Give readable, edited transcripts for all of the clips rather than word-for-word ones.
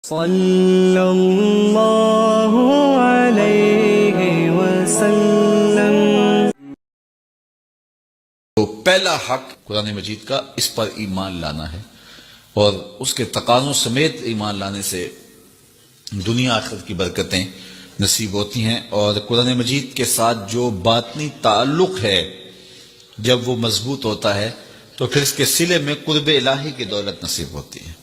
صلی اللہ علیہ وسلم۔ تو پہلا حق قرآن مجید کا اس پر ایمان لانا ہے، اور اس کے تقاضوں سمیت ایمان لانے سے دنیا آخرت کی برکتیں نصیب ہوتی ہیں، اور قرآن مجید کے ساتھ جو باطنی تعلق ہے جب وہ مضبوط ہوتا ہے تو پھر اس کے صلے میں قرب الہی کی دولت نصیب ہوتی ہے۔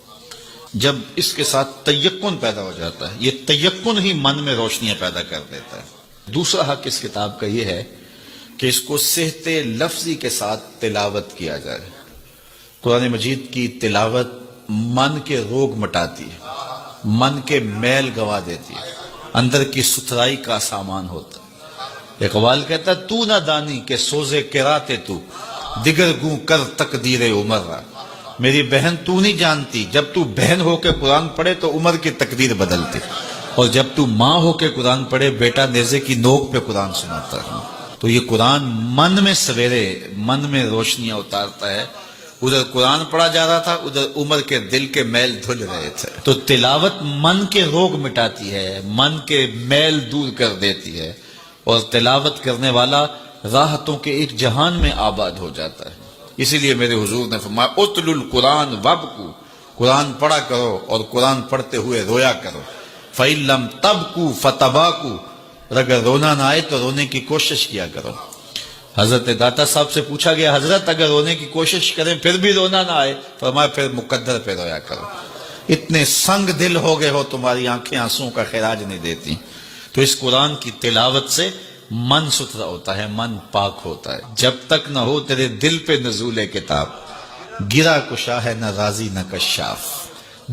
جب اس کے ساتھ تیقن پیدا ہو جاتا ہے، یہ تیقن ہی من میں روشنیاں پیدا کر دیتا ہے۔ دوسرا حق اس کتاب کا یہ ہے کہ اس کو صحت لفظی کے ساتھ تلاوت کیا جائے۔ قرآن مجید کی تلاوت من کے روگ مٹاتی ہے، من کے میل گوا دیتی ہے، اندر کی ستھرائی کا سامان ہوتا ہے۔ اقبال کہتا ہے تو نہ دانی کہ سوزے کراتے تو دیگر گوں کر تقدیر عمر را۔ میری بہن تو نہیں جانتی، جب تو بہن ہو کے قرآن پڑھے تو عمر کی تقدیر بدلتی، اور جب تو ماں ہو کے قرآن پڑھے بیٹا نیزے کی نوک پہ قرآن سناتا ہے۔ تو یہ قرآن من میں سویرے من میں روشنیاں اتارتا ہے۔ ادھر قرآن پڑھا جا رہا تھا، ادھر عمر کے دل کے میل دھل رہے تھے۔ تو تلاوت من کے روگ مٹاتی ہے، من کے میل دور کر دیتی ہے، اور تلاوت کرنے والا راحتوں کے ایک جہان میں آباد ہو جاتا ہے۔ اسی لیے میرے حضور نے فرمایا اتل القرآن وابکو، قرآن پڑھا کرو اور قرآن پڑھتے ہوئے رویا کرو۔ فَإِن لَمْ تَبْكُوا فَتَبَاكُوا، اور اگر رونا نہ آئے تو رونے کی کوشش کیا کرو۔ حضرت داتا صاحب سے پوچھا گیا حضرت اگر رونے کی کوشش کریں پھر بھی رونا نہ آئے، فرمایا پھر مقدر پہ رویا کرو۔ اتنے سنگ دل ہو گئے ہو تمہاری آنکھیں آنسوں کا خراج نہیں دیتی۔ تو اس قرآن کی تلاوت سے من ستھرا ہوتا ہے، من پاک ہوتا ہے۔ جب تک نہ ہو تیرے دل پہ نزول کتاب، گرا کشا ہے نہ راضی نہ کشاف۔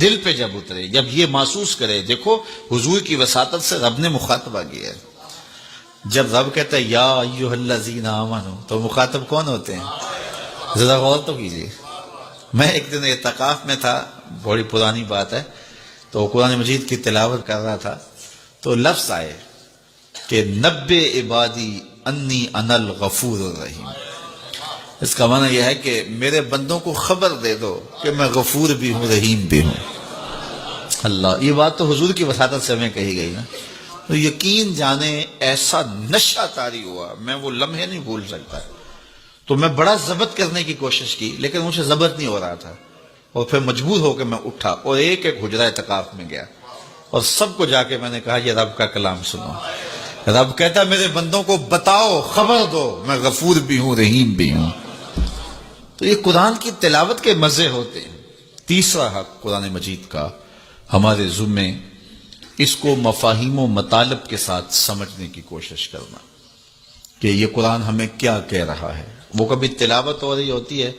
دل پہ جب اترے، جب یہ محسوس کرے، دیکھو حضور کی وساطت سے رب نے مخاطبہ کیا ہے۔ جب رب کہتا ہے یا ایھا الذین آمنوا، تو مخاطب کون ہوتے ہیں؟ ذرا غور تو کیجیے۔ میں ایک دن اعتکاف میں تھا، بڑی پرانی بات ہے، تو قرآن مجید کی تلاوت کر رہا تھا، تو لفظ آئے کہ نبّئ عبادی انی انا الغفور الرحیم۔ اس کا معنی یہ ہے کہ میرے بندوں کو خبر دے دو کہ میں غفور بھی ہوں رحیم بھی ہوں۔ اللہ، یہ بات تو حضور کی وساطت سے ہمیں کہی گئی نا، تو یقین جانے ایسا نشہ طاری ہوا، میں وہ لمحے نہیں بھول سکتا۔ تو میں بڑا ضبط کرنے کی کوشش کی لیکن مجھے ضبط نہیں ہو رہا تھا، اور پھر مجبور ہو کے میں اٹھا اور ایک ایک حجرہ اعتکاف میں گیا، اور سب کو جا کے میں نے کہا یہ رب کا کلام سنو۔ رب کہتا ہے میرے بندوں کو بتاؤ، خبر دو، میں غفور بھی ہوں رحیم بھی ہوں۔ تو یہ قرآن کی تلاوت کے مزے ہوتے ہیں۔ تیسرا حق قرآن مجید کا ہمارے ذمے، اس کو مفاہیم و مطالب کے ساتھ سمجھنے کی کوشش کرنا کہ یہ قرآن ہمیں کیا کہہ رہا ہے۔ وہ کبھی تلاوت ہو رہی ہوتی ہے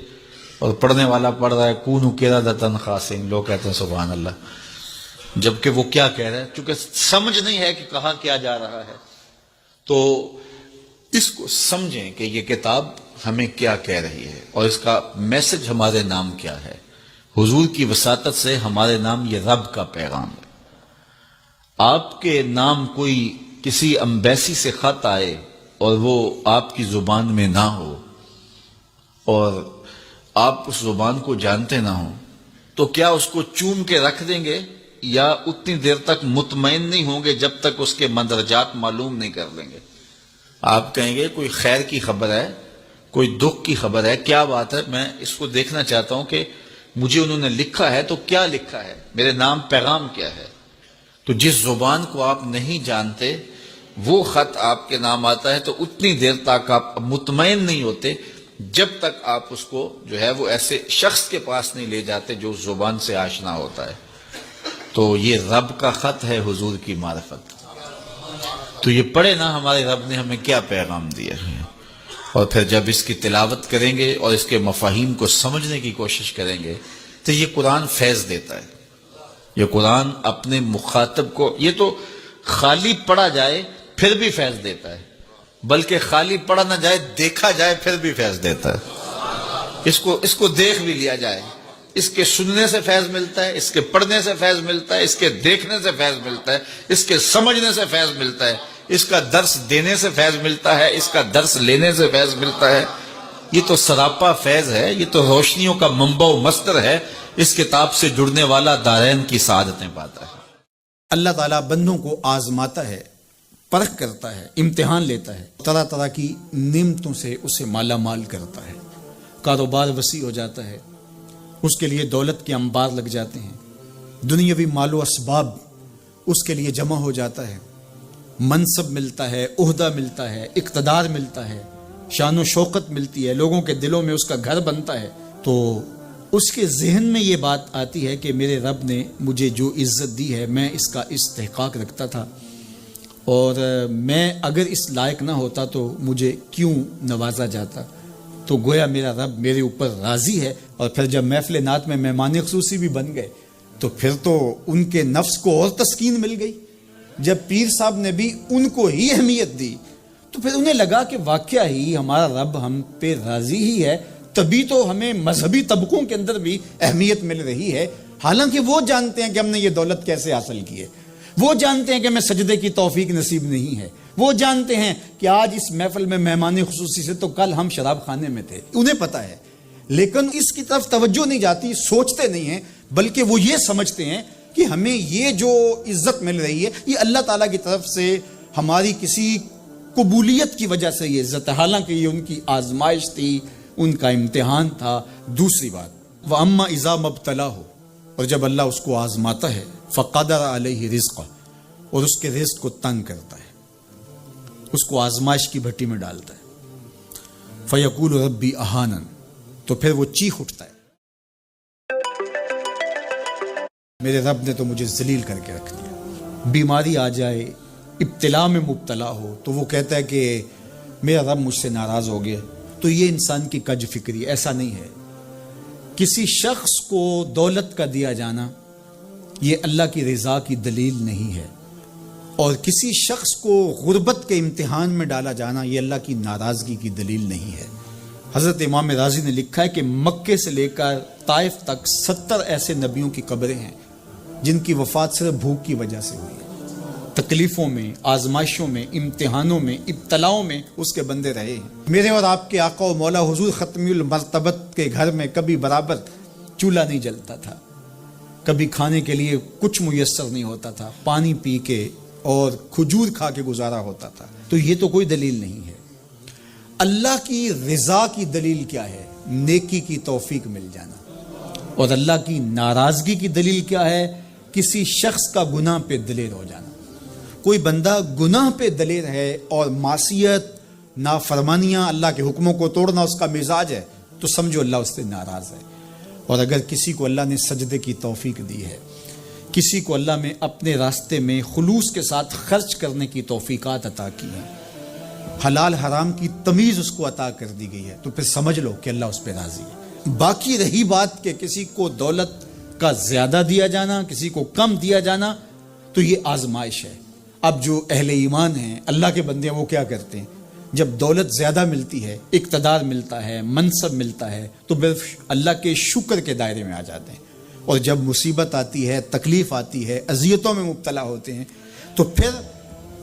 اور پڑھنے والا پڑھ رہا ہے کونوا قردۃ خاسئین، لوگ کہتے ہیں سبحان اللہ، جبکہ وہ کیا کہہ رہا ہے، چونکہ سمجھ نہیں ہے کہ کہا کیا جا رہا ہے۔ تو اس کو سمجھیں کہ یہ کتاب ہمیں کیا کہہ رہی ہے، اور اس کا میسج ہمارے نام کیا ہے۔ حضور کی وساطت سے ہمارے نام یہ رب کا پیغام ہے۔ آپ کے نام کوئی کسی امبیسی سے خط آئے اور وہ آپ کی زبان میں نہ ہو، اور آپ اس زبان کو جانتے نہ ہوں، تو کیا اس کو چوم کے رکھ دیں گے، یا اتنی دیر تک مطمئن نہیں ہوں گے جب تک اس کے مندرجات معلوم نہیں کر لیں گے؟ آپ کہیں گے کوئی خیر کی خبر ہے، کوئی دکھ کی خبر ہے، کیا بات ہے، میں اس کو دیکھنا چاہتا ہوں کہ مجھے انہوں نے لکھا ہے تو کیا لکھا ہے، میرے نام پیغام کیا ہے۔ تو جس زبان کو آپ نہیں جانتے وہ خط آپ کے نام آتا ہے، تو اتنی دیر تک آپ مطمئن نہیں ہوتے جب تک آپ اس کو جو ہے وہ ایسے شخص کے پاس نہیں لے جاتے جو اس زبان سے آشنا ہوتا ہے۔ تو یہ رب کا خط ہے، حضور کی معرفت۔ تو یہ پڑھے نا ہمارے رب نے ہمیں کیا پیغام دیا ہے، اور پھر جب اس کی تلاوت کریں گے اور اس کے مفاہیم کو سمجھنے کی کوشش کریں گے تو یہ قرآن فیض دیتا ہے۔ یہ قرآن اپنے مخاطب کو، یہ تو خالی پڑھا جائے پھر بھی فیض دیتا ہے، بلکہ خالی پڑھا نہ جائے دیکھا جائے پھر بھی فیض دیتا ہے۔ اس کو دیکھ بھی لیا جائے، اس کے سننے سے فیض ملتا ہے، اس کے پڑھنے سے فیض ملتا ہے، اس کے دیکھنے سے فیض ملتا ہے، اس کے سمجھنے سے فیض ملتا ہے، اس کا درس دینے سے فیض ملتا ہے، اس کا درس لینے سے فیض ملتا ہے۔ یہ تو سراپا فیض ہے، یہ تو روشنیوں کا منبع و مصدر ہے اس کتاب سے جڑنے والا دارین کی سعادتیں پاتا ہے۔ اللہ تعالیٰ بندوں کو آزماتا ہے، پرکھ کرتا ہے، امتحان لیتا ہے، طرح طرح کی نعمتوں سے اسے مالا مال کرتا ہے، کاروبار وسیع ہو جاتا ہے، اس کے لیے دولت کے انبار لگ جاتے ہیں، دنیاوی مال و اسباب اس کے لیے جمع ہو جاتا ہے، منصب ملتا ہے، عہدہ ملتا ہے، اقتدار ملتا ہے، شان و شوکت ملتی ہے، لوگوں کے دلوں میں اس کا گھر بنتا ہے، تو اس کے ذہن میں یہ بات آتی ہے کہ میرے رب نے مجھے جو عزت دی ہے میں اس کا استحقاق رکھتا تھا، اور میں اگر اس لائق نہ ہوتا تو مجھے کیوں نوازا جاتا، تو گویا میرا رب میرے اوپر راضی ہے۔ اور پھر جب محفل نعت میں مہمان خصوصی بھی بن گئے تو پھر تو ان کے نفس کو اور تسکین مل گئی۔ جب پیر صاحب نے بھی ان کو ہی اہمیت دی تو پھر انہیں لگا کہ واقعہ ہی ہمارا رب ہم پہ راضی ہی ہے، تبھی تو ہمیں مذہبی طبقوں کے اندر بھی اہمیت مل رہی ہے، حالانکہ وہ جانتے ہیں کہ ہم نے یہ دولت کیسے حاصل کی ہے، وہ جانتے ہیں کہ ہمیں سجدے کی توفیق نصیب نہیں ہے، وہ جانتے ہیں کہ آج اس محفل میں مہمان خصوصی سے تو کل ہم شراب خانے میں تھے، انہیں پتہ ہے، لیکن اس کی طرف توجہ نہیں جاتی، سوچتے نہیں ہیں، بلکہ وہ یہ سمجھتے ہیں کہ ہمیں یہ جو عزت مل رہی ہے یہ اللہ تعالیٰ کی طرف سے ہماری کسی قبولیت کی وجہ سے یہ عزت ہے، حالانکہ یہ ان کی آزمائش تھی، ان کا امتحان تھا۔ دوسری بات، وَأَمَّا إِذَا مَبْتَلَاهُ، اور جب اللہ اس کو آزماتا ہے، فَقَدَرَ عَلَيْهِ رِزْقَهُ، اور اس کے رزق کو تنگ کرتا ہے، اس کو آزمائش کی بھٹی میں ڈالتا ہے، فَيَقُولُ رَبِّي أَهَانَنِ، تو پھر وہ چیخ اٹھتا ہے، میرے رب نے تو مجھے ذلیل کر کے رکھ دیا۔ بیماری آ جائے، ابتلا میں مبتلا ہو تو وہ کہتا ہے کہ میرا رب مجھ سے ناراض ہو گیا، تو یہ انسان کی کج فکری، ایسا نہیں ہے۔ کسی شخص کو دولت کا دیا جانا یہ اللہ کی رضا کی دلیل نہیں ہے، اور کسی شخص کو غربت کے امتحان میں ڈالا جانا یہ اللہ کی ناراضگی کی دلیل نہیں ہے۔ حضرت امام رازی نے لکھا ہے کہ مکے سے لے کر طائف تک 70 ایسے نبیوں کی قبریں ہیں جن کی وفات صرف بھوک کی وجہ سے ہوئی ہے، تکلیفوں میں، آزمائشوں میں، امتحانوں میں، ابتلاؤں میں اس کے بندے رہے ہیں۔ میرے اور آپ کے آقا و مولا حضور ختمی المرتبت کے گھر میں کبھی برابر چولہا نہیں جلتا تھا، کبھی کھانے کے لیے کچھ میسر نہیں ہوتا تھا، پانی پی کے اور کھجور کھا کے گزارا ہوتا تھا، تو یہ تو کوئی دلیل نہیں ہے۔ اللہ کی رضا کی دلیل کیا ہے؟ نیکی کی توفیق مل جانا، اور اللہ کی ناراضگی کی دلیل کیا ہے؟ کسی شخص کا گناہ پہ دلیر ہو جانا۔ کوئی بندہ گناہ پہ دلیر ہے اور معصیت، نافرمانیاں، اللہ کے حکموں کو توڑنا اس کا مزاج ہے، تو سمجھو اللہ اس سے ناراض ہے۔ اور اگر کسی کو اللہ نے سجدے کی توفیق دی ہے، کسی کو اللہ میں اپنے راستے میں خلوص کے ساتھ خرچ کرنے کی توفیقات عطا کی ہیں، حلال حرام کی تمیز اس کو عطا کر دی گئی ہے، تو پھر سمجھ لو کہ اللہ اس پہ راضی ہے۔ باقی رہی بات کہ کسی کو دولت کا زیادہ دیا جانا، کسی کو کم دیا جانا، تو یہ آزمائش ہے۔ اب جو اہل ایمان ہیں، اللہ کے بندے ہیں، وہ کیا کرتے ہیں؟ جب دولت زیادہ ملتی ہے، اقتدار ملتا ہے، منصب ملتا ہے، تو بس اللہ کے شکر کے دائرے میں آ جاتے ہیں، اور جب مصیبت آتی ہے، تکلیف آتی ہے، اذیتوں میں مبتلا ہوتے ہیں، تو پھر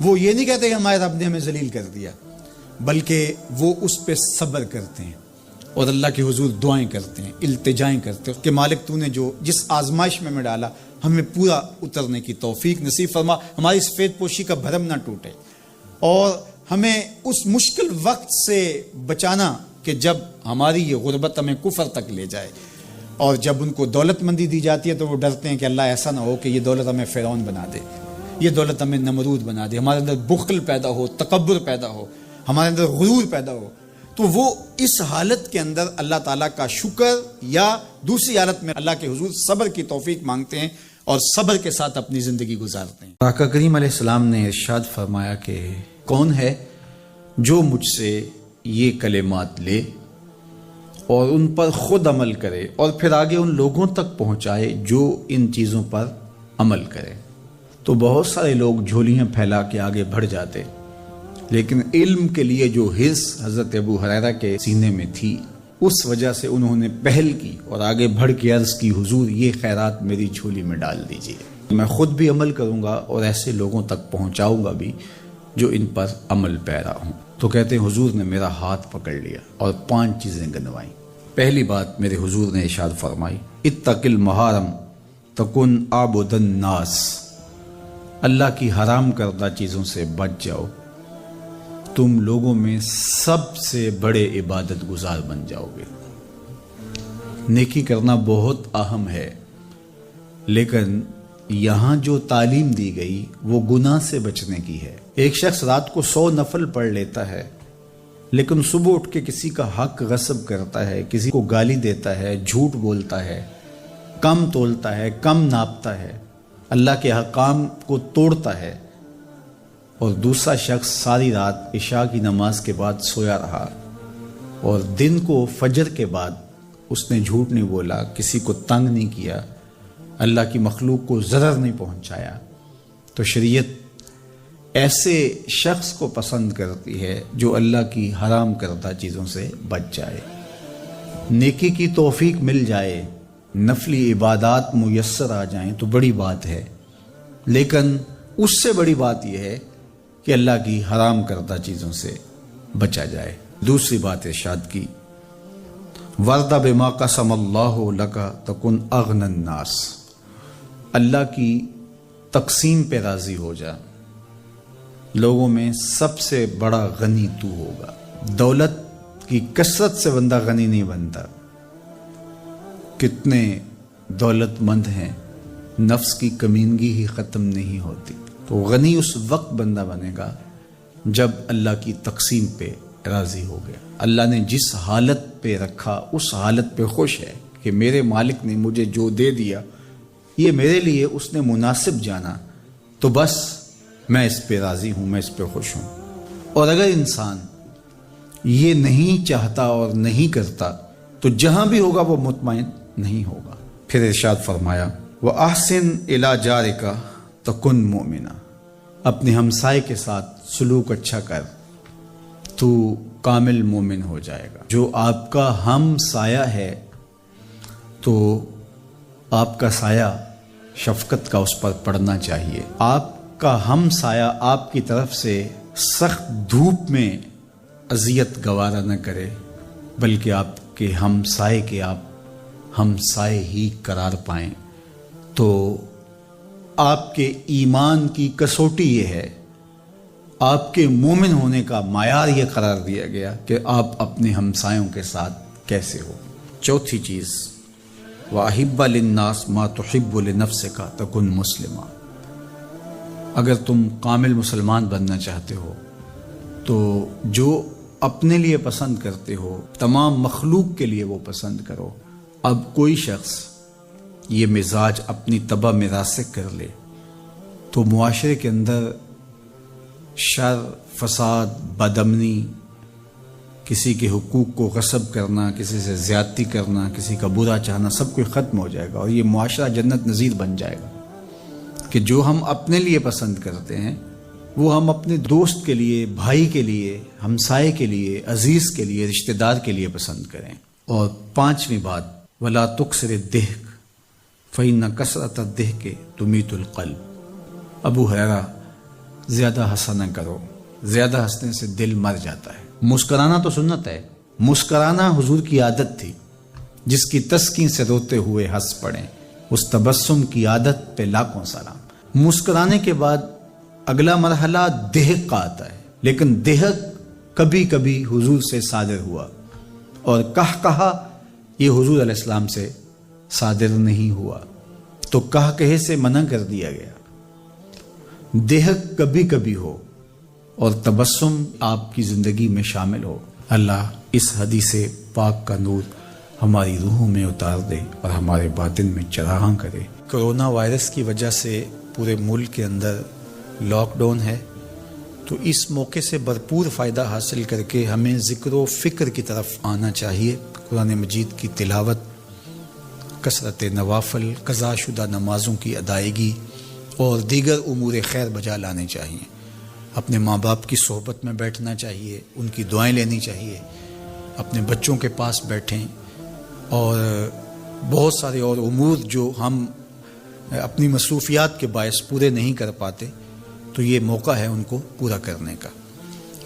وہ یہ نہیں کہتے کہ ہمارے رب نے ہمیں ذلیل کر دیا، بلکہ وہ اس پہ صبر کرتے ہیں اور اللہ کے حضور دعائیں کرتے ہیں، التجائیں کرتے ہیں کہ مالک تو نے جو جس آزمائش میں ڈالا ہمیں پورا اترنے کی توفیق نصیب فرما، ہماری سفید پوشی کا بھرم نہ ٹوٹے، اور ہمیں اس مشکل وقت سے بچانا کہ جب ہماری یہ غربت ہمیں کفر تک لے جائے۔ اور جب ان کو دولت مندی دی جاتی ہے تو وہ ڈرتے ہیں کہ اللہ ایسا نہ ہو کہ یہ دولت ہمیں فرعون بنا دے، یہ دولت ہمیں نمرود بنا دے، ہمارے اندر بخل پیدا ہو، تکبر پیدا ہو، ہمارے اندر غرور پیدا ہو، تو وہ اس حالت کے اندر اللہ تعالیٰ کا شکر یا دوسری حالت میں اللہ کے حضور صبر کی توفیق مانگتے ہیں اور صبر کے ساتھ اپنی زندگی گزارتے ہیں۔ آقا کریم علیہ السلام نے ارشاد فرمایا کہ کون ہے جو مجھ سے یہ کلمات لے اور ان پر خود عمل کرے اور پھر آگے ان لوگوں تک پہنچائے جو ان چیزوں پر عمل کرے۔ تو بہت سارے لوگ جھولیاں پھیلا کے آگے بڑھ جاتے، لیکن علم کے لیے جو حرص حضرت ابو ہریرہ کے سینے میں تھی، اس وجہ سے انہوں نے پہل کی اور آگے بڑھ کے عرض کی حضور یہ خیرات میری جھولی میں ڈال دیجئے، میں خود بھی عمل کروں گا اور ایسے لوگوں تک پہنچاؤں گا بھی جو ان پر عمل پیرا ہوں۔ تو کہتے ہیں حضور نے میرا ہاتھ پکڑ لیا اور 5 چیزیں گنوائیں۔ پہلی بات میرے حضور نے ارشاد فرمائی، اتق المحارم تکن عابد الناس، اللہ کی حرام کردہ چیزوں سے بچ جاؤ، تم لوگوں میں سب سے بڑے عبادت گزار بن جاؤ گے۔ نیکی کرنا بہت اہم ہے، لیکن یہاں جو تعلیم دی گئی وہ گناہ سے بچنے کی ہے۔ ایک شخص رات کو 100 نفل پڑھ لیتا ہے، لیکن صبح اٹھ کے کسی کا حق غصب کرتا ہے، کسی کو گالی دیتا ہے، جھوٹ بولتا ہے، کم تولتا ہے، کم ناپتا ہے، اللہ کے احکام کو توڑتا ہے، اور دوسرا شخص ساری رات عشاء کی نماز کے بعد سویا رہا اور دن کو فجر کے بعد اس نے جھوٹ نہیں بولا، کسی کو تنگ نہیں کیا، اللہ کی مخلوق کو ضرر نہیں پہنچایا، تو شریعت ایسے شخص کو پسند کرتی ہے جو اللہ کی حرام کردہ چیزوں سے بچ جائے۔ نیکی کی توفیق مل جائے، نفلی عبادات میسر آ جائیں تو بڑی بات ہے، لیکن اس سے بڑی بات یہ ہے کہ اللہ کی حرام کردہ چیزوں سے بچا جائے۔ دوسری بات ارشاد کی، وَرْضَ بِمَا قَسَمَ اللَّهُ لَكَ تَكُنْ أَغْنَى النَّاسِ، اللہ کی تقسیم پہ راضی ہو جا، لوگوں میں سب سے بڑا غنی تو ہوگا۔ دولت کی کثرت سے بندہ غنی نہیں بنتا، کتنے دولت مند ہیں، نفس کی کمینگی ہی ختم نہیں ہوتی۔ تو غنی اس وقت بندہ بنے گا جب اللہ کی تقسیم پہ راضی ہو گیا، اللہ نے جس حالت پہ رکھا اس حالت پہ خوش ہے کہ میرے مالک نے مجھے جو دے دیا یہ میرے لیے اس نے مناسب جانا، تو بس میں اس پہ راضی ہوں، میں اس پہ خوش ہوں۔ اور اگر انسان یہ نہیں چاہتا اور نہیں کرتا تو جہاں بھی ہوگا وہ مطمئن نہیں ہوگا۔ پھر ارشاد فرمایا، وَأَحْسِنْ إِلَى جَارِكَ تَكُنْ مُؤْمِنًا، اپنے ہمسائے کے ساتھ سلوک اچھا کر تو کامل مومن ہو جائے گا۔ جو آپ کا ہم سایہ ہے تو آپ کا سایہ شفقت کا اس پر پڑنا چاہیے۔ آپ کا ہم سایہ آپ کی طرف سے سخت دھوپ میں اذیت گوارا نہ کرے، بلکہ آپ کے ہم سائے کے آپ ہم سائے ہی قرار پائیں، تو آپ کے ایمان کی کسوٹی یہ ہے، آپ کے مومن ہونے کا معیار یہ قرار دیا گیا کہ آپ اپنے ہمسایوں کے ساتھ کیسے ہو۔ چوتھی چیز، وَأَحِبَّ لِلنَّاسِ مَا تُحِبُّ لِنَفْسِكَ تَكُنْ مُسْلِمًا، اگر تم کامل مسلمان بننا چاہتے ہو تو جو اپنے لیے پسند کرتے ہو تمام مخلوق کے لیے وہ پسند کرو۔ اب کوئی شخص یہ مزاج اپنی طبع میں راسخ کر لے تو معاشرے کے اندر شر، فساد، بدامنی، کسی کے حقوق کو غصب کرنا، کسی سے زیادتی کرنا، کسی کا برا چاہنا، سب کچھ ختم ہو جائے گا، اور یہ معاشرہ جنت نظیر بن جائے گا کہ جو ہم اپنے لیے پسند کرتے ہیں وہ ہم اپنے دوست کے لیے، بھائی کے لیے، ہمسائے کے لیے، عزیز کے لیے، رشتہ دار کے لیے پسند کریں۔ اور پانچویں بات، وَلَا تُكْثِرِ الضِّحْكَ فَإِنَّ كَثْرَةَ الضِّحْكِ تُمِيتُ الْقَلْبَ، ابو ہریرہ زیادہ ہنسا نہ کرو، زیادہ ہنسنے سے دل مر جاتا ہے۔ مسکرانا تو سنت ہے، مسکرانا حضور کی عادت تھی، جس کی تسکین سے روتے ہوئے ہنس پڑیں، اس تبسم کی عادت پہ لاکھوں سلام۔ مسکرانے کے بعد اگلا مرحلہ دہک کا آتا ہے، لیکن دہک کبھی کبھی حضور سے صادر ہوا، اور کہا یہ حضور علیہ السلام سے صادر نہیں ہوا، تو کہے سے منع کر دیا گیا۔ دہک کبھی کبھی ہو اور تبسم آپ کی زندگی میں شامل ہو۔ اللہ اس حدیث پاک کا نور ہماری روحوں میں اتار دے اور ہمارے باطن میں چراغاں کرے۔ کرونا وائرس کی وجہ سے پورے ملک کے اندر لاک ڈاؤن ہے، تو اس موقع سے بھرپور فائدہ حاصل کر کے ہمیں ذکر و فکر کی طرف آنا چاہیے۔ قرآن مجید کی تلاوت، کثرت نوافل، قضا شدہ نمازوں کی ادائیگی اور دیگر امور خیر بجا لانے چاہیے۔ اپنے ماں باپ کی صحبت میں بیٹھنا چاہیے، ان کی دعائیں لینی چاہیے، اپنے بچوں کے پاس بیٹھیں، اور بہت سارے اور امور جو ہم اپنی مصروفیات کے باعث پورے نہیں کر پاتے، تو یہ موقع ہے ان کو پورا کرنے کا۔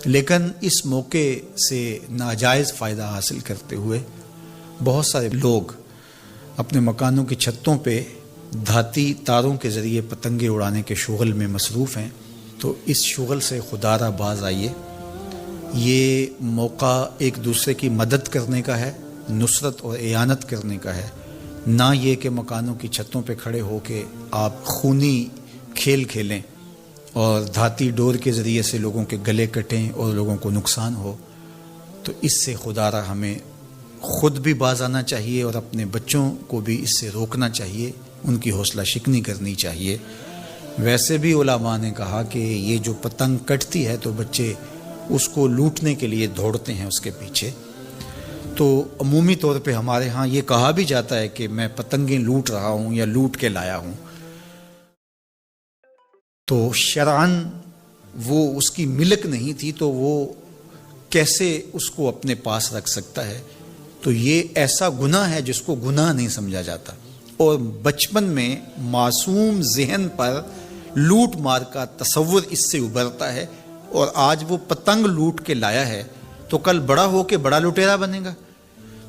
لیکن اس موقع سے ناجائز فائدہ حاصل کرتے ہوئے بہت سارے لوگ اپنے مکانوں کی چھتوں پہ دھاتی تاروں کے ذریعے پتنگیں اڑانے کے شغل میں مصروف ہیں، تو اس شغل سے خدا را باز آئیے۔ یہ موقع ایک دوسرے کی مدد کرنے کا ہے، نصرت اور اعانت کرنے کا ہے، نہ یہ کہ مکانوں کی چھتوں پہ کھڑے ہو کے آپ خونی کھیل کھیلیں اور دھاتی ڈور کے ذریعے سے لوگوں کے گلے کٹیں اور لوگوں کو نقصان ہو۔ تو اس سے خدا را ہمیں خود بھی باز آنا چاہیے اور اپنے بچوں کو بھی اس سے روکنا چاہیے، ان کی حوصلہ شکنی کرنی چاہیے۔ ویسے بھی علماء نے کہا کہ یہ جو پتنگ کٹتی ہے تو بچے اس کو لوٹنے کے لیے دوڑتے ہیں اس کے پیچھے، تو عمومی طور پہ ہمارے ہاں یہ کہا بھی جاتا ہے کہ میں پتنگیں لوٹ رہا ہوں یا لوٹ کے لایا ہوں، تو شرعاً وہ اس کی ملک نہیں تھی تو وہ کیسے اس کو اپنے پاس رکھ سکتا ہے؟ تو یہ ایسا گناہ ہے جس کو گناہ نہیں سمجھا جاتا، اور بچپن میں معصوم ذہن پر لوٹ مار کا تصور اس سے ابھرتا ہے، اور آج وہ پتنگ لوٹ کے لایا ہے تو کل بڑا ہو کے بڑا لٹیرا بنے گا۔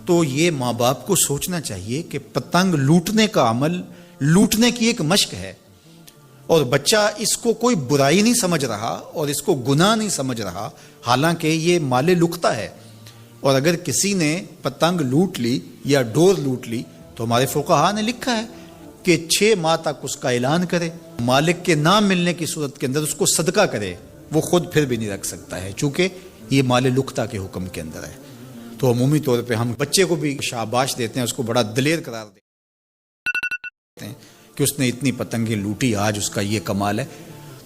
تو یہ ماں باپ کو سوچنا چاہیے کہ پتنگ لوٹنے کا عمل لوٹنے کی ایک مشق ہے، اور بچہ اس کو کوئی برائی نہیں سمجھ رہا اور اس کو گناہ نہیں سمجھ رہا، حالانکہ یہ مال لقطہ ہے۔ اور اگر کسی نے پتنگ لوٹ لی یا ڈور لوٹ لی تو ہمارے فقہاء نے لکھا ہے کہ 6 ماہ تک اس کا اعلان کرے، مالک کے نہ ملنے کی صورت کے اندر اس کو صدقہ کرے، وہ خود پھر بھی نہیں رکھ سکتا ہے چونکہ یہ مال لقطہ کے حکم کے اندر ہے۔ تو عمومی طور پہ ہم بچے کو بھی شاباش دیتے ہیں، اس کو بڑا دلیر قرار دیتے ہیں کہ اس نے اتنی پتنگیں لوٹی، آج اس کا یہ کمال ہے۔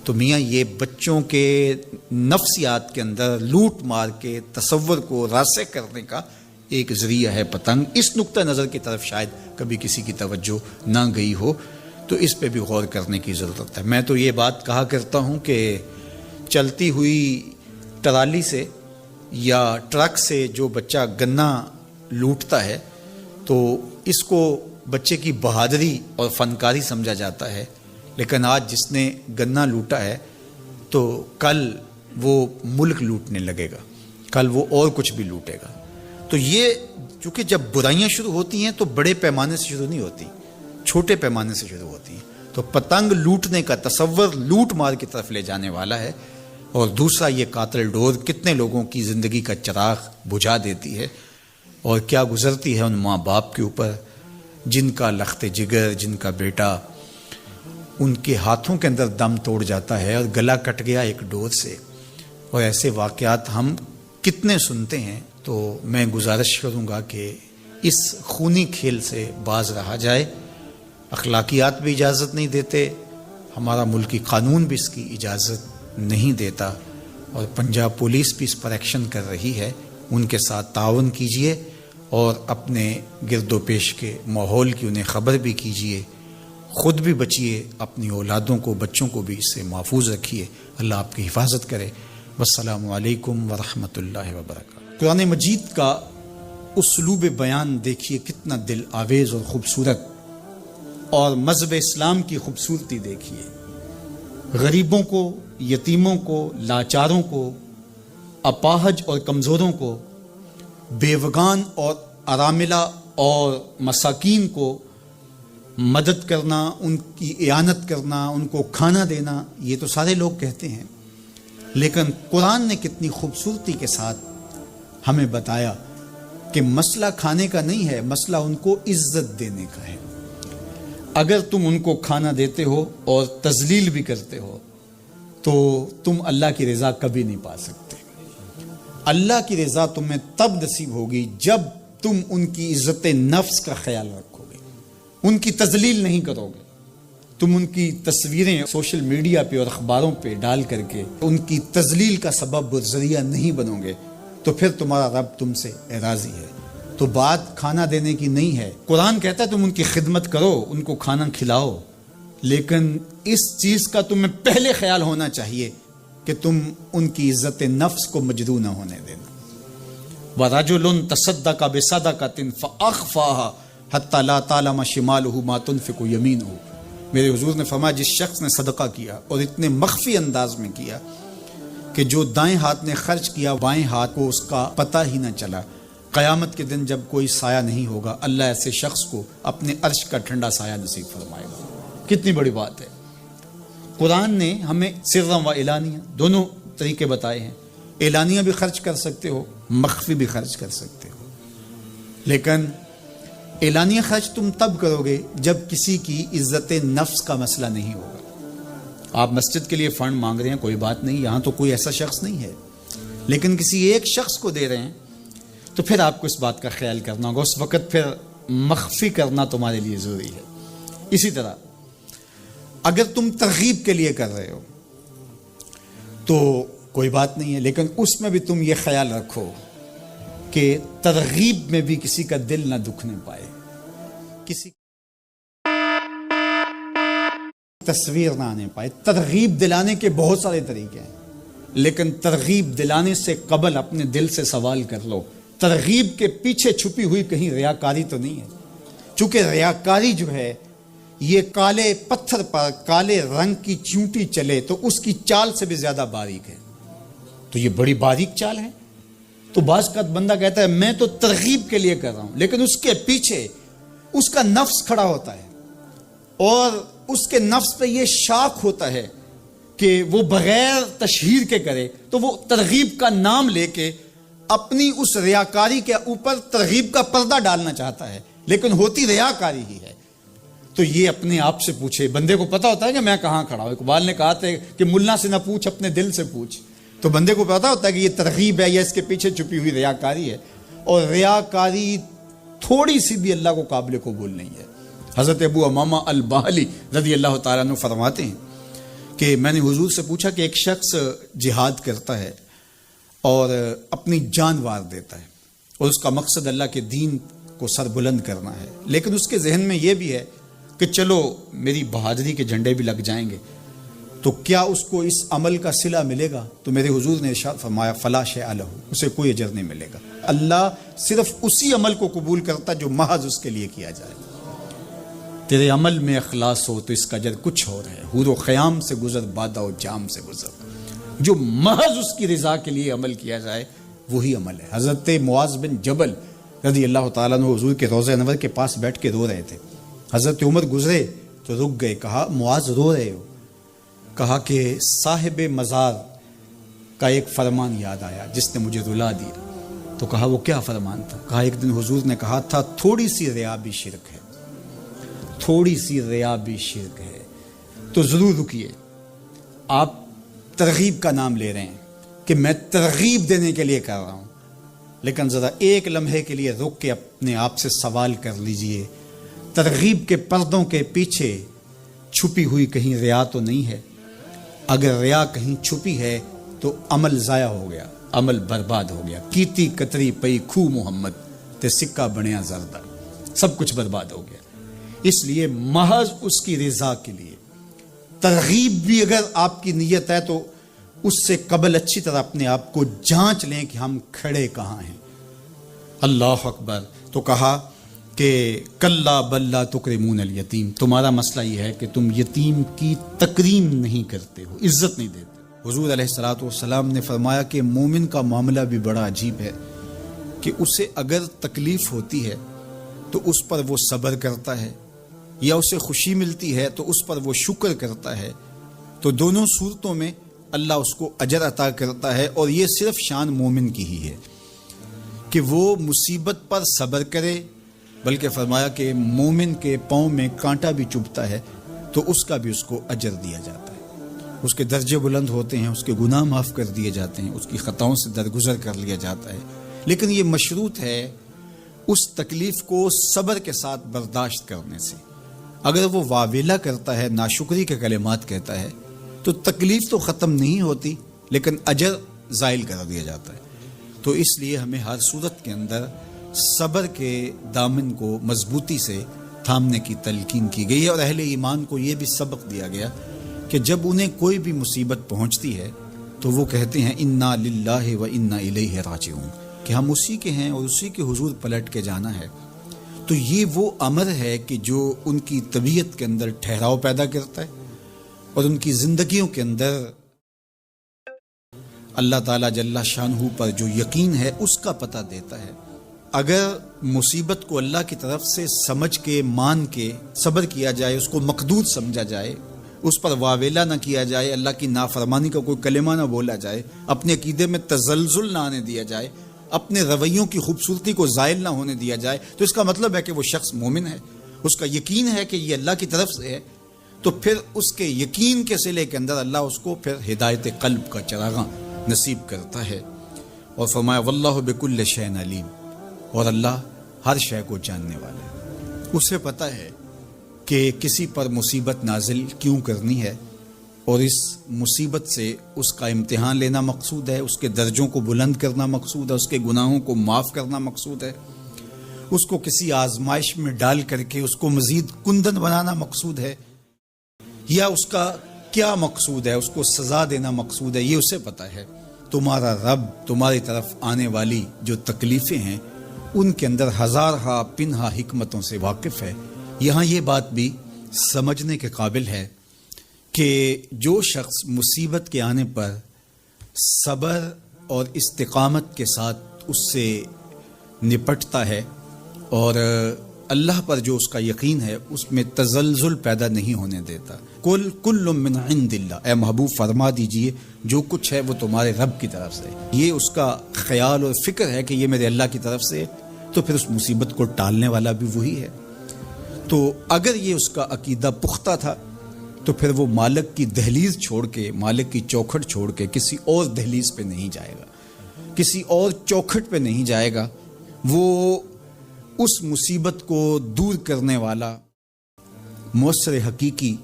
تو میاں یہ بچوں کے نفسیات کے اندر لوٹ مار کے تصور کو راسخ کرنے کا ایک ذریعہ ہے پتنگ۔ اس نقطہ نظر کی طرف شاید کبھی کسی کی توجہ نہ گئی ہو، تو اس پہ بھی غور کرنے کی ضرورت ہے۔ میں تو یہ بات کہا کرتا ہوں کہ چلتی ہوئی ٹرالی سے یا ٹرک سے جو بچہ گنا لوٹتا ہے تو اس کو بچے کی بہادری اور فنکاری سمجھا جاتا ہے، لیکن آج جس نے گنا لوٹا ہے تو کل وہ ملک لوٹنے لگے گا، کل وہ اور کچھ بھی لوٹے گا۔ تو یہ چونکہ جب برائیاں شروع ہوتی ہیں تو بڑے پیمانے سے شروع نہیں ہوتی، چھوٹے پیمانے سے شروع ہوتی ہیں۔ تو پتنگ لوٹنے کا تصور لوٹ مار کی طرف لے جانے والا ہے، اور دوسرا یہ قاتل ڈور کتنے لوگوں کی زندگی کا چراغ بجھا دیتی ہے، اور کیا گزرتی ہے ان ماں باپ کے اوپر جن کا لخت جگر، جن کا بیٹا ان کے ہاتھوں کے اندر دم توڑ جاتا ہے اور گلا کٹ گیا ایک ڈور سے۔ اور ایسے واقعات ہم کتنے سنتے ہیں۔ تو میں گزارش کروں گا کہ اس خونی کھیل سے باز رہا جائے۔ اخلاقیات بھی اجازت نہیں دیتے، ہمارا ملکی قانون بھی اس کی اجازت نہیں دیتا، اور پنجاب پولیس بھی اس پر ایکشن کر رہی ہے۔ ان کے ساتھ تعاون کیجئے اور اپنے گرد و پیش کے ماحول کی انہیں خبر بھی کیجئے، خود بھی بچیے، اپنی اولادوں کو، بچوں کو بھی اس سے محفوظ رکھیے۔ اللہ آپ کی حفاظت کرے۔ والسلام علیکم ورحمۃ اللہ وبرکاتہ۔ قرآن مجید کا اسلوب بیان دیکھیے کتنا دل آویز اور خوبصورت، اور مذہب اسلام کی خوبصورتی دیکھیے۔ غریبوں کو، یتیموں کو، لاچاروں کو، اپاہج اور کمزوروں کو، بیوگان اور اراملہ اور مساکین کو مدد کرنا، ان کی اعانت کرنا، ان کو کھانا دینا، یہ تو سارے لوگ کہتے ہیں، لیکن قرآن نے کتنی خوبصورتی کے ساتھ ہمیں بتایا کہ مسئلہ کھانے کا نہیں ہے، مسئلہ ان کو عزت دینے کا ہے۔ اگر تم ان کو کھانا دیتے ہو اور تذلیل بھی کرتے ہو تو تم اللہ کی رضا کبھی نہیں پا سکتے۔ اللہ کی رضا تمہیں تب نصیب ہوگی جب تم ان کی عزت نفس کا خیال رکھو گے، ان کی تذلیل نہیں کرو گے، تم ان کی تصویریں سوشل میڈیا پہ اور اخباروں پہ ڈال کر کے ان کی تذلیل کا سبب اور ذریعہ نہیں بنو گے، تو پھر تمہارا رب تم سے راضی ہے۔ تو بات کھانا دینے کی نہیں ہے، قرآن کہتا ہے تم ان کی خدمت کرو، ان کو کھانا کھلاؤ، لیکن اس چیز کا تمہیں پہلے خیال ہونا چاہیے کہ تم ان کی عزت نفس کو مجروح نہ ہونے دینا۔ وَرَجُلٌ تَصَدَّقَ بِصَدَقَةٍ فَأَخْفَاهَا حَتَّى لَا تَعْلَمَ شِمَالُهُ مَا تُنْفِقُ يَمِينُهُ۔ میرے حضور نے فرمایا جس شخص نے صدقہ کیا اور اتنے مخفی انداز میں کیا کہ جو دائیں ہاتھ نے خرچ کیا بائیں ہاتھ کو اس کا پتہ ہی نہ چلا، قیامت کے دن جب کوئی سایہ نہیں ہوگا، اللہ ایسے شخص کو اپنے عرش کا ٹھنڈا سایہ نصیب فرمائے گا۔ کتنی بڑی بات ہے۔ قرآن نے ہمیں سرًا و اعلانیہ دونوں طریقے بتائے ہیں۔ اعلانیہ بھی خرچ کر سکتے ہو، مخفی بھی خرچ کر سکتے ہو، لیکن اعلانیہ خرچ تم تب کرو گے جب کسی کی عزت نفس کا مسئلہ نہیں ہوگا۔ آپ مسجد کے لیے فنڈ مانگ رہے ہیں، کوئی بات نہیں، یہاں تو کوئی ایسا شخص نہیں ہے، لیکن کسی ایک شخص کو دے رہے ہیں تو پھر آپ کو اس بات کا خیال کرنا ہوگا، اس وقت پھر مخفی کرنا تمہارے لیے ضروری ہے۔ اسی طرح اگر تم ترغیب کے لیے کر رہے ہو تو کوئی بات نہیں ہے، لیکن اس میں بھی تم یہ خیال رکھو کہ ترغیب میں بھی کسی کا دل نہ دکھنے پائے، کسی تصویر نہ آنے پائے۔ ترغیب دلانے کے بہت سارے طریقے ہیں، لیکن ترغیب دلانے سے قبل اپنے دل سے سوال کر لو، ترغیب کے پیچھے چھپی ہوئی کہیں ریاکاری تو نہیں ہے؟ چونکہ ریاکاری جو ہے یہ کالے پتھر پر کالے رنگ کی چونٹی چلے تو اس کی چال سے بھی زیادہ باریک ہے، تو یہ بڑی باریک چال ہے۔ تو بعض کا بندہ کہتا ہے میں تو ترغیب کے لیے کر رہا ہوں، لیکن اس کے پیچھے اس کا نفس کھڑا ہوتا ہے اور اس کے نفس پہ یہ شاک ہوتا ہے کہ وہ بغیر تشہیر کے کرے، تو وہ ترغیب کا نام لے کے اپنی اس ریاکاری کے اوپر ترغیب کا پردہ ڈالنا چاہتا ہے، لیکن ہوتی ریاکاری ہی ہے۔ تو یہ اپنے آپ سے پوچھے، بندے کو پتا ہوتا ہے کہ میں کہاں کھڑا ہوں۔ اقبال نے کہا تھا کہ ملا سے نہ پوچھ اپنے دل سے پوچھ، تو بندے کو پتا ہوتا ہے کہ یہ ترغیب ہے یا اس کے پیچھے چھپی ہوئی ریاکاری ہے، اور ریاکاری تھوڑی سی بھی اللہ کو قابل قبول نہیں ہے۔ حضرت ابو امامہ الباہلی رضی اللہ تعالیٰ عنہ فرماتے ہیں کہ میں نے حضور سے پوچھا کہ ایک شخص جہاد کرتا ہے اور اپنی جان وار دیتا ہے اور اس کا مقصد اللہ کے دین کو سر بلند کرنا ہے، لیکن اس کے ذہن میں یہ بھی ہے کہ چلو میری بہادری کے جھنڈے بھی لگ جائیں گے، تو کیا اس کو اس عمل کا صلہ ملے گا؟ تو میرے حضور نے ارشاد فرمایا فلا شیء لہ، اسے کوئی اجر نہیں ملے گا۔ اللہ صرف اسی عمل کو قبول کرتا جو محض اس کے لیے کیا جائے۔ تیرے عمل میں اخلاص ہو تو اس کا اجر کچھ اور ہے، حور و خیام سے گزر بادہ و جام سے گزر، جو محض اس کی رضا کے لیے عمل کیا جائے وہی عمل ہے۔ حضرت معاذ بن جبل رضی اللہ تعالیٰ عنہ حضور کے روضہ انور کے پاس بیٹھ کے رو رہے تھے، حضرت عمر گزرے تو رک گئے، کہا معاذ رو رہے ہو؟ کہا کہ صاحب مزار کا ایک فرمان یاد آیا جس نے مجھے رلا دیا۔ تو کہا وہ کیا فرمان تھا؟ کہا ایک دن حضور نے کہا تھا تھوڑی سی ریا بھی شرک ہے، تھوڑی سی ریا بھی شرک ہے۔ تو ضرور رکیے، آپ ترغیب کا نام لے رہے ہیں کہ میں ترغیب دینے کے لیے کر رہا ہوں، لیکن ذرا ایک لمحے کے لیے رک کے اپنے آپ سے سوال کر لیجئے، ترغیب کے پردوں کے پیچھے چھپی ہوئی کہیں ریا تو نہیں ہے؟ اگر ریا کہیں چھپی ہے تو عمل ضائع ہو گیا، عمل برباد ہو گیا۔ کیتی کتری پئی کھو محمد تے سکہ بنیا زردہ، سب کچھ برباد ہو گیا۔ اس لیے محض اس کی رضا کے لیے ترغیب بھی اگر آپ کی نیت ہے تو اس سے قبل اچھی طرح اپنے آپ کو جانچ لیں کہ ہم کھڑے کہاں ہیں۔ اللہ اکبر۔ تو کہا کہ کلا بل لا تکرمون الیتیم، تمہارا مسئلہ یہ ہے کہ تم یتیم کی تکریم نہیں کرتے ہو، عزت نہیں دیتے۔ حضور علیہ الصلوۃ والسلام نے فرمایا کہ مومن کا معاملہ بھی بڑا عجیب ہے کہ اسے اگر تکلیف ہوتی ہے تو اس پر وہ صبر کرتا ہے، یا اسے خوشی ملتی ہے تو اس پر وہ شکر کرتا ہے، تو دونوں صورتوں میں اللہ اس کو اجر عطا کرتا ہے۔ اور یہ صرف شان مومن کی ہی ہے کہ وہ مصیبت پر صبر کرے، بلکہ فرمایا کہ مومن کے پاؤں میں کانٹا بھی چبھتا ہے تو اس کا بھی اس کو اجر دیا جاتا ہے، اس کے درجے بلند ہوتے ہیں، اس کے گناہ معاف کر دیے جاتے ہیں، اس کی خطاؤں سے درگزر کر لیا جاتا ہے۔ لیکن یہ مشروط ہے اس تکلیف کو صبر کے ساتھ برداشت کرنے سے۔ اگر وہ واویلا کرتا ہے، ناشکری کے کلمات کہتا ہے، تو تکلیف تو ختم نہیں ہوتی لیکن اجر زائل کر دیا جاتا ہے۔ تو اس لیے ہمیں ہر صورت کے اندر صبر کے دامن کو مضبوطی سے تھامنے کی تلقین کی گئی ہے، اور اہل ایمان کو یہ بھی سبق دیا گیا کہ جب انہیں کوئی بھی مصیبت پہنچتی ہے تو وہ کہتے ہیں انا للہ و انا الیہ راجعون، کہ ہم اسی کے ہیں اور اسی کے حضور پلٹ کے جانا ہے۔ تو یہ وہ امر ہے کہ جو ان کی طبیعت کے اندر ٹھہراؤ پیدا کرتا ہے اور ان کی زندگیوں کے اندر اللہ تعالیٰ جل شانہ پر جو یقین ہے اس کا پتہ دیتا ہے۔ اگر مصیبت کو اللہ کی طرف سے سمجھ کے مان کے صبر کیا جائے، اس کو مقدور سمجھا جائے، اس پر واویلا نہ کیا جائے، اللہ کی نافرمانی کا کوئی کلمہ نہ بولا جائے، اپنے عقیدے میں تزلزل نہ آنے دیا جائے، اپنے رویوں کی خوبصورتی کو زائل نہ ہونے دیا جائے، تو اس کا مطلب ہے کہ وہ شخص مومن ہے، اس کا یقین ہے کہ یہ اللہ کی طرف سے ہے، تو پھر اس کے یقین کے صلے کے اندر اللہ اس کو پھر ہدایت قلب کا چراغاں نصیب کرتا ہے۔ اور فرمایا واللہ بکل شیء علیم، اور اللہ ہر شے کو جاننے والا ہے، اسے پتہ ہے کہ کسی پر مصیبت نازل کیوں کرنی ہے، اور اس مصیبت سے اس کا امتحان لینا مقصود ہے، اس کے درجوں کو بلند کرنا مقصود ہے، اس کے گناہوں کو معاف کرنا مقصود ہے، اس کو کسی آزمائش میں ڈال کر کے اس کو مزید کندن بنانا مقصود ہے، یا اس کا کیا مقصود ہے، اس کو سزا دینا مقصود ہے، یہ اسے پتہ ہے۔ تمہارا رب تمہاری طرف آنے والی جو تکلیفیں ہیں ان کے اندر ہزارہا پنہا حکمتوں سے واقف ہے۔ یہاں یہ بات بھی سمجھنے کے قابل ہے کہ جو شخص مصیبت کے آنے پر صبر اور استقامت کے ساتھ اس سے نپٹتا ہے اور اللہ پر جو اس کا یقین ہے اس میں تزلزل پیدا نہیں ہونے دیتا، کل من عند اللہ، اے محبوب فرما دیجئے جو کچھ ہے وہ تمہارے رب کی طرف سے، یہ اس کا خیال اور فکر ہے کہ یہ میرے اللہ کی طرف سے، تو پھر اس مصیبت کو ٹالنے والا بھی وہی ہے۔ تو اگر یہ اس کا عقیدہ پختہ تھا تو پھر وہ مالک کی دہلیز چھوڑ کے، مالک کی چوکھٹ چھوڑ کے کسی اور دہلیز پہ نہیں جائے گا، کسی اور چوکھٹ پہ نہیں جائے گا، وہ اس مصیبت کو دور کرنے والا مؤثر حقیقی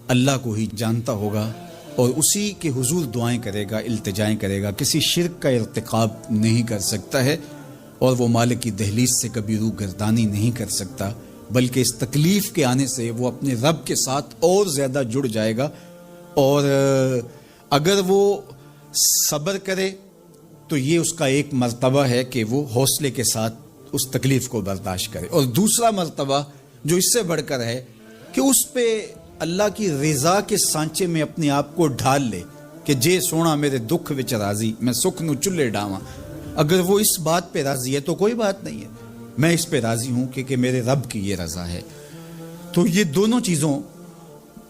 اللہ کو ہی جانتا ہوگا، اور اسی کے حضور دعائیں کرے گا، التجائیں کرے گا، کسی شرک کا ارتکاب نہیں کر سکتا ہے، اور وہ مالک کی دہلیز سے کبھی روح گردانی نہیں کر سکتا، بلکہ اس تکلیف کے آنے سے وہ اپنے رب کے ساتھ اور زیادہ جڑ جائے گا، اور اگر وہ صبر کرے تو یہ اس کا ایک مرتبہ ہے کہ وہ حوصلے کے ساتھ اس تکلیف کو برداشت کرے، اور دوسرا مرتبہ جو اس سے بڑھ کر ہے کہ اس پہ اللہ کی رضا کے سانچے میں اپنے آپ کو ڈھال لے کہ جے سونا میرے دکھ وچ راضی، میں سکھ نو چلے ڈاواں۔ اگر وہ اس بات پہ راضی ہے تو کوئی بات نہیں ہے، میں اس پہ راضی ہوں کہ میرے رب کی یہ رضا ہے۔ تو یہ دونوں چیزوں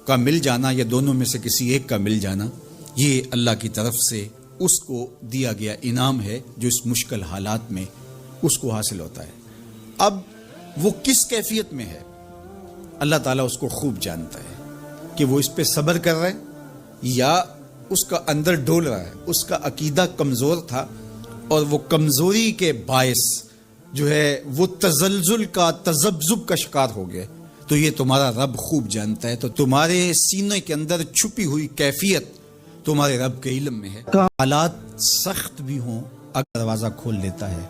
کا مل جانا، یا دونوں میں سے کسی ایک کا مل جانا، یہ اللہ کی طرف سے اس کو دیا گیا انعام ہے جو اس مشکل حالات میں اس کو حاصل ہوتا ہے۔ اب وہ کس کیفیت میں ہے اللہ تعالیٰ اس کو خوب جانتا ہے کہ وہ اس پہ صبر کر رہا ہے یا اس کا اندر ڈول رہا ہے، اس کا عقیدہ کمزور تھا اور وہ کمزوری کے باعث جو ہے وہ تزلزل کا، تذبذب کا شکار ہو گیا، تو یہ تمہارا رب خوب جانتا ہے۔ تو تمہارے سینے کے اندر چھپی ہوئی کیفیت تمہارے رب کے علم میں ہے۔ حالات سخت بھی ہوں اگر دروازہ کھول دیتا ہے،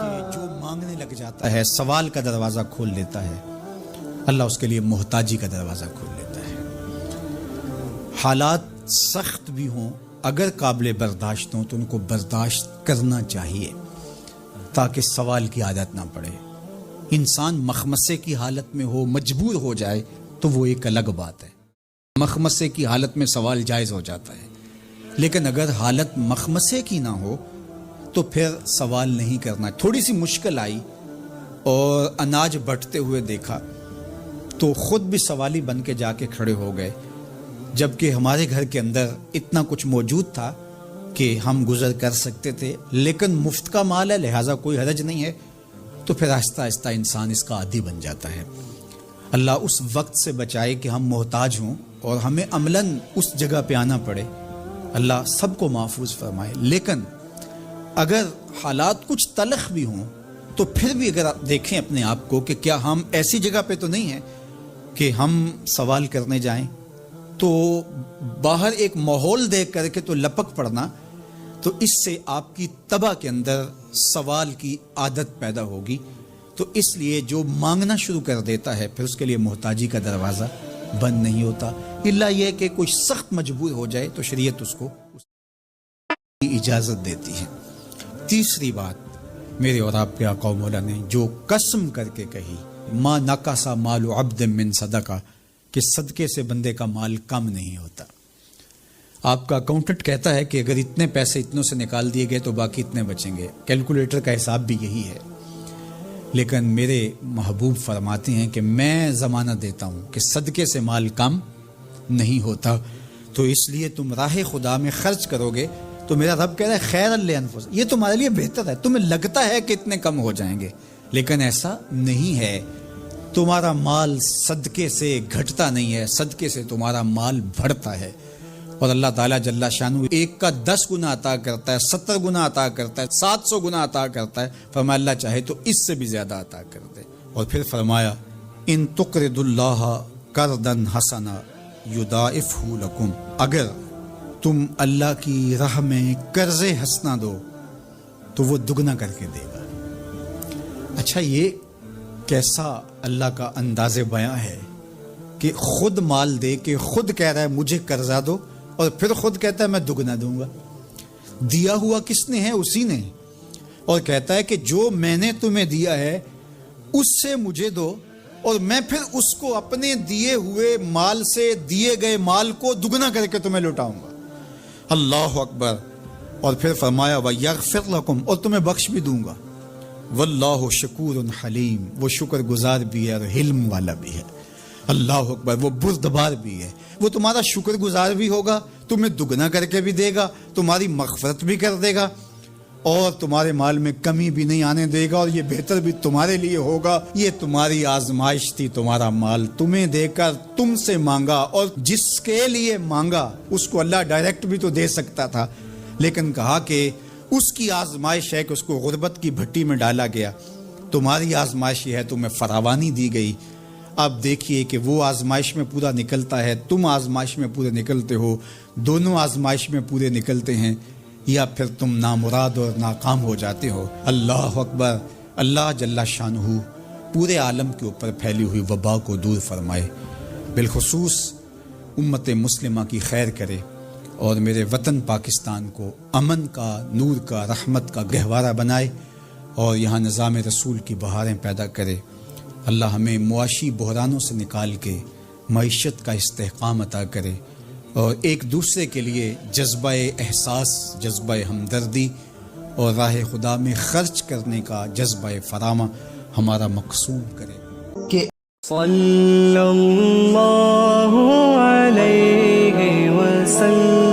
کہ جو مانگنے لگ جاتا ہے سوال کا دروازہ کھول دیتا ہے، اللہ اس کے لیے محتاجی کا دروازہ کھول دیتا ہے۔ حالات سخت بھی ہوں اگر قابل برداشت ہوں تو ان کو برداشت کرنا چاہیے تاکہ سوال کی عادت نہ پڑے۔ انسان مخمسے کی حالت میں ہو، مجبور ہو جائے تو وہ ایک الگ بات ہے، مخمسے کی حالت میں سوال جائز ہو جاتا ہے، لیکن اگر حالت مخمسے کی نہ ہو تو پھر سوال نہیں کرنا۔ تھوڑی سی مشکل آئی اور اناج بٹتے ہوئے دیکھا تو خود بھی سوالی بن کے جا کے کھڑے ہو گئے، جبکہ ہمارے گھر کے اندر اتنا کچھ موجود تھا کہ ہم گزر کر سکتے تھے، لیکن مفت کا مال ہے لہٰذا کوئی حرج نہیں ہے، تو پھر آہستہ آہستہ انسان اس کا عادی بن جاتا ہے۔ اللہ اس وقت سے بچائے کہ ہم محتاج ہوں اور ہمیں عملاً اس جگہ پہ آنا پڑے، اللہ سب کو محفوظ فرمائے۔ لیکن اگر حالات کچھ تلخ بھی ہوں تو پھر بھی اگر آپ دیکھیں اپنے آپ کو کہ کیا ہم ایسی جگہ پہ تو نہیں ہیں کہ ہم سوال کرنے جائیں، تو باہر ایک ماحول دیکھ کر کے تو لپک پڑنا، تو اس سے آپ کی طبع کے اندر سوال کی عادت پیدا ہوگی۔ تو اس لیے جو مانگنا شروع کر دیتا ہے پھر اس کے لیے محتاجی کا دروازہ بند نہیں ہوتا، الا یہ کہ کوئی سخت مجبور ہو جائے تو شریعت اس کو اجازت دیتی ہے۔ تیسری بات میرے اور آپ کے آقا و مولا نے جو قسم کر کے کہی، ما نقص مال عبد من صدقہ، کہ صدقے سے بندے کا مال کم نہیں ہوتا۔ آپ کا اکاؤنٹنٹ کہتا ہے کہ اگر اتنے پیسے اتنوں سے نکال دیے گئے تو باقی اتنے بچیں گے، کیلکولیٹر کا حساب بھی یہی ہے. لیکن میرے محبوب فرماتے ہیں کہ میں ضمانت دیتا ہوں کہ صدقے سے مال کم نہیں ہوتا، تو اس لیے تم راہ خدا میں خرچ کرو گے تو میرا رب کہہ رہا ہے خیر لانفسکم، یہ تمہارے لیے بہتر ہے. تمہیں لگتا ہے کہ اتنے کم ہو جائیں گے، لیکن ایسا نہیں ہے. تمہارا مال صدقے سے گھٹتا نہیں ہے، صدقے سے تمہارا مال بڑھتا ہے. اور اللہ تعالیٰ جل شانہ ایک کا 10 گنا عطا کرتا ہے، 70 گنا عطا کرتا ہے، 700 گنا عطا کرتا ہے. فرمایا اللہ چاہے تو اس سے بھی زیادہ عطا کر دے. اور پھر فرمایا ان تقرضوا اللہ قرضا حسنا یضاعفہ لکم، اگر تم اللہ کی راہ میں قرض حسنا دو تو وہ دگنا کر کے دے گا. اچھا، یہ کیسا اللہ کا انداز بیاں ہے کہ خود مال دے کے خود کہہ رہا ہے مجھے قرضہ دو، اور پھر خود کہتا ہے میں دگنا دوں گا. دیا ہوا کس نے ہے؟ اسی نے. اور کہتا ہے کہ جو میں نے تمہیں دیا ہے اس سے مجھے دو، اور میں پھر اس کو اپنے دیے ہوئے مال سے دیے گئے مال کو دگنا کر کے تمہیں لوٹاؤں گا. اللہ اکبر. اور پھر فرمایا وَيَغْفِرْ لَكُمْ، اور تمہیں بخش بھی دوں گا. واللہ شکور حلیم، وہ شکر گزار بھی ہے اور حلم والا بھی ہے. اللہ اکبر. وہ بردبار بھی ہے، وہ تمہارا شکر گزار بھی ہوگا، تمہیں دگنا کر کے بھی دے گا، تمہاری مغفرت بھی کر دے گا، اور تمہارے مال میں کمی بھی نہیں آنے دے گا، اور یہ بہتر بھی تمہارے لیے ہوگا. یہ تمہاری آزمائش تھی، تمہارا مال تمہیں دے کر تم سے مانگا، اور جس کے لیے مانگا اس کو اللہ ڈائریکٹ بھی تو دے سکتا تھا، لیکن کہا کہ اس کی آزمائش ہے کہ اس کو غربت کی بھٹی میں ڈالا گیا. تمہاری آزمائش یہ ہے، تمہیں فراوانی دی گئی. اب دیکھیے کہ وہ آزمائش میں پورا نکلتا ہے، تم آزمائش میں پورے نکلتے ہو، دونوں آزمائش میں پورے نکلتے ہیں، یا پھر تم نامراد اور ناکام ہو جاتے ہو. اللہ اکبر. اللہ جل شانہ پورے عالم کے اوپر پھیلی ہوئی وبا کو دور فرمائے، بالخصوص امت مسلمہ کی خیر کرے، اور میرے وطن پاکستان کو امن کا، نور کا، رحمت کا گہوارہ بنائے، اور یہاں نظام رسول کی بہاریں پیدا کرے. اللہ ہمیں معاشی بحرانوں سے نکال کے معیشت کا استحکام عطا کرے، اور ایک دوسرے کے لیے جذبہ احساس، جذبہ ہمدردی اور راہ خدا میں خرچ کرنے کا جذبہ فراواں ہمارا مقصود کرے. کہ صلی اللہ علیہ وسلم.